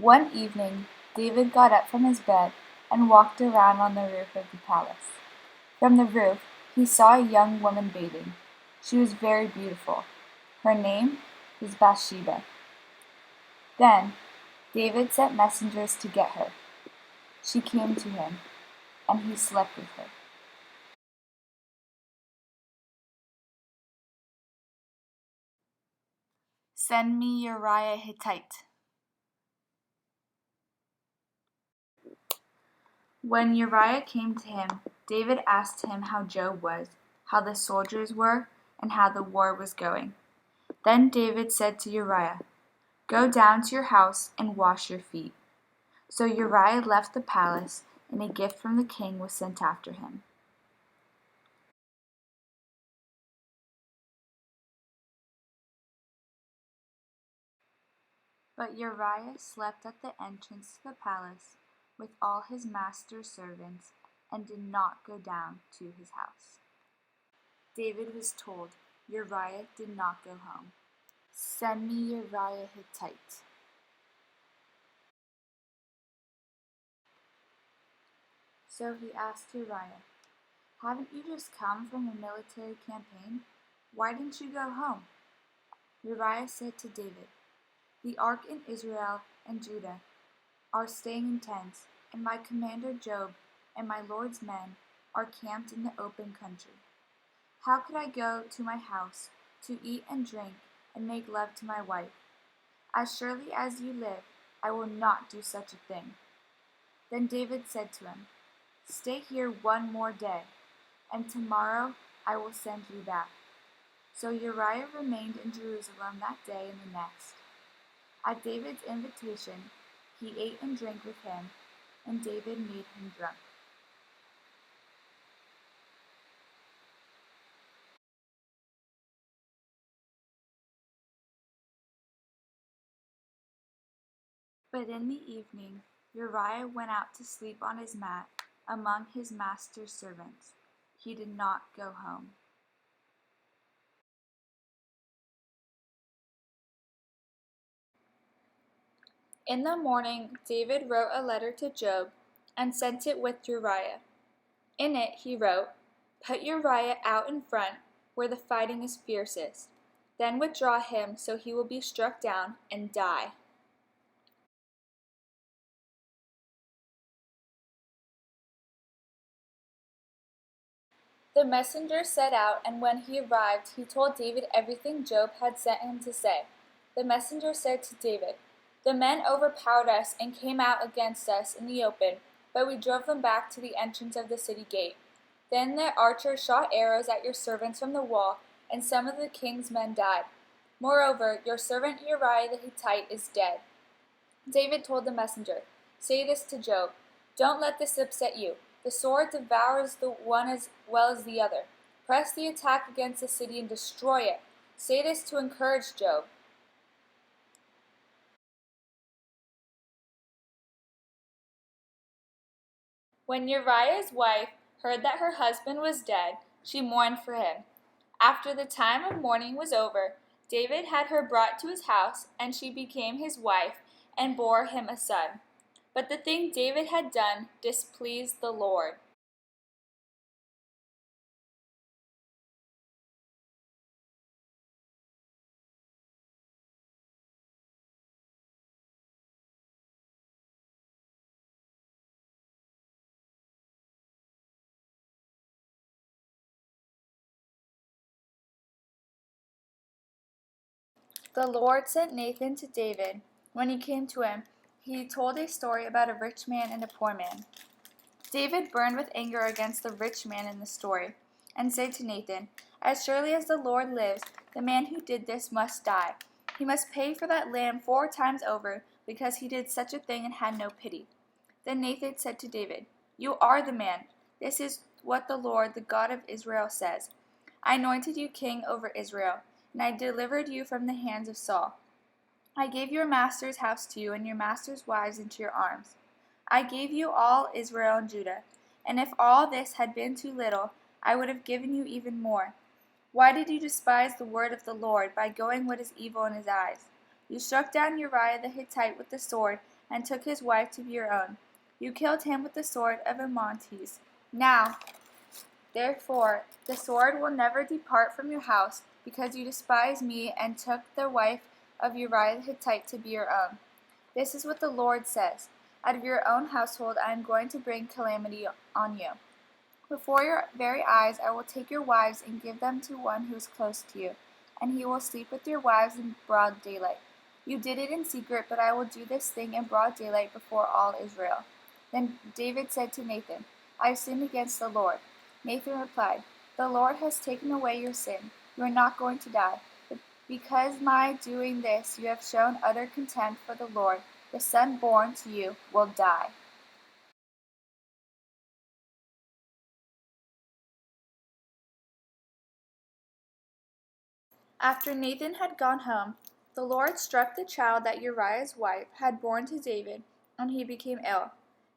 One evening David got up from his bed and walked around on the roof of the palace. From the roof he saw a young woman bathing. She was very beautiful. Her name was Bathsheba. Then David sent messengers to get her. She came to him, and he slept with her. Send me Uriah Hittite. When Uriah came to him, David asked him how Joab was, how the soldiers were, and how the war was going. Then David said to Uriah, "Go down to your house and wash your feet." So Uriah left the palace, and a gift from the king was sent after him. But Uriah slept at the entrance to the palace with all his master's servants and did not go down to his house. David was told, Uriah did not go home. Send me Uriah Hittite. So he asked Uriah, "Haven't you just come from a military campaign? Why didn't you go home?" Uriah said to David, "The ark in Israel and Judah are staying in tents, and my commander Joab and my lord's men are camped in the open country. How could I go to my house to eat and drink and make love to my wife? As surely as you live, I will not do such a thing." Then David said to him, "Stay here one more day, and tomorrow I will send you back." So Uriah remained in Jerusalem that day and the next. At David's invitation, he ate and drank with him, and David made him drunk. But in the evening Uriah went out to sleep on his mat among his master's servants. He did not go home. In the morning David wrote a letter to Joab and sent it with Uriah. In it he wrote, "Put Uriah out in front where the fighting is fiercest. Then withdraw him so he will be struck down and die." The messenger set out, and when he arrived, he told David everything Joab had sent him to say. The messenger said to David, "The men overpowered us and came out against us in the open, but we drove them back to the entrance of the city gate. Then the archers shot arrows at your servants from the wall, and some of the king's men died. Moreover, your servant Uriah the Hittite is dead." David told the messenger, "Say this to Joab: Don't let this upset you. The sword devours the one as well as the other. Press the attack against the city and destroy it. Say this to encourage Joab." When Uriah's wife heard that her husband was dead, she mourned for him. After the time of mourning was over, David had her brought to his house, and she became his wife and bore him a son. But the thing David had done displeased the Lord. The Lord sent Nathan to David. When he came to him, he told a story about a rich man and a poor man. David burned with anger against the rich man in the story, and said to Nathan, "As surely as the Lord lives, the man who did this must die. He must pay for that lamb 4 times over, because he did such a thing and had no pity." Then Nathan said to David, "You are the man. This is what the Lord, the God of Israel, says: I anointed you king over Israel, and I delivered you from the hands of Saul. I gave your master's house to you and your master's wives into your arms. I gave you all Israel and Judah, and if all this had been too little, I would have given you even more. Why did you despise the word of the Lord by going what is evil in his eyes? You struck down Uriah the Hittite with the sword and took his wife to be your own. You killed him with the sword of Amontes. Now, therefore, the sword will never depart from your house, because you despised me and took the wife of Uriah the Hittite to be your own. This is what the Lord says. Out of your own household I am going to bring calamity on you. Before your very eyes I will take your wives and give them to one who is close to you, and he will sleep with your wives in broad daylight. You did it in secret, but I will do this thing in broad daylight before all Israel. Then David said to Nathan, I have sinned against the Lord. Nathan replied, The Lord has taken away your sin. You are not going to die. But because my doing this you have shown utter contempt for the Lord, the son born to you will die. After Nathan had gone home, the Lord struck the child that Uriah's wife had borne to David, and he became ill.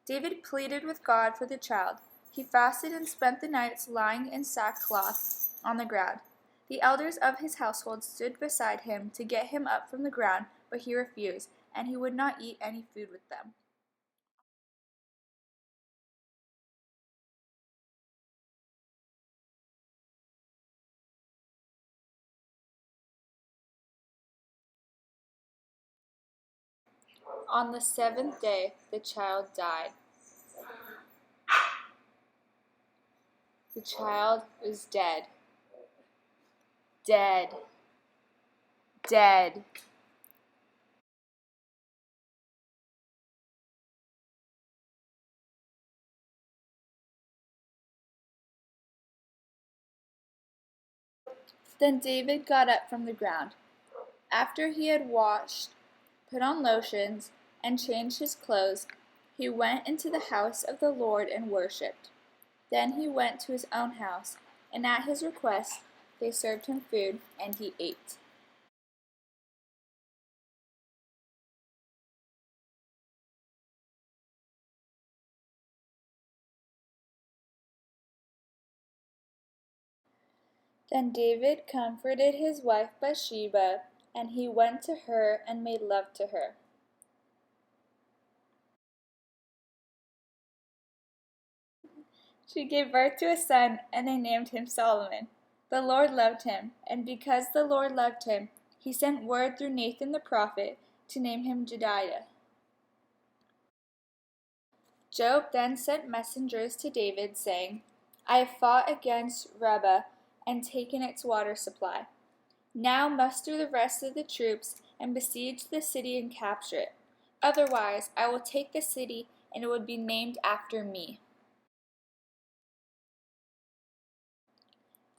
David pleaded with God for the child. He fasted and spent the nights lying in sackcloth on the ground. The elders of his household stood beside him to get him up from the ground, but he refused, and he would not eat any food with them. On the seventh day, the child died. The child was dead. Dead. Dead. Then David got up from the ground. After he had washed, put on lotions, and changed his clothes, he went into the house of the Lord and worshipped. Then he went to his own house, and at his request they served him food, and he ate. Then David comforted his wife Bathsheba, and he went to her and made love to her. She gave birth to a son, and they named him Solomon. The Lord loved him, and because the Lord loved him, he sent word through Nathan the prophet to name him Jedidiah. Joab then sent messengers to David, saying, I have fought against Rabbah and taken its water supply. Now muster the rest of the troops and besiege the city and capture it. Otherwise, I will take the city, and it would be named after me.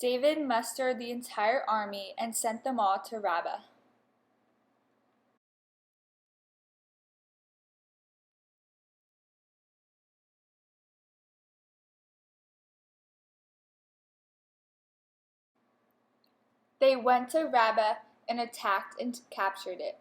David mustered the entire army and sent them all to Rabbah. They went to Rabbah and attacked and captured it.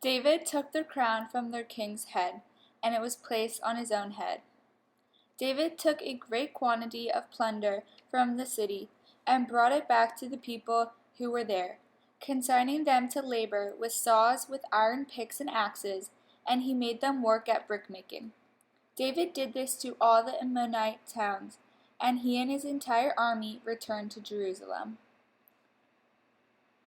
David took the crown from their king's head, and it was placed on his own head. David took a great quantity of plunder from the city, and brought it back to the people who were there, consigning them to labor with saws, with iron picks and axes, and he made them work at brickmaking. David did this to all the Ammonite towns, and he and his entire army returned to Jerusalem.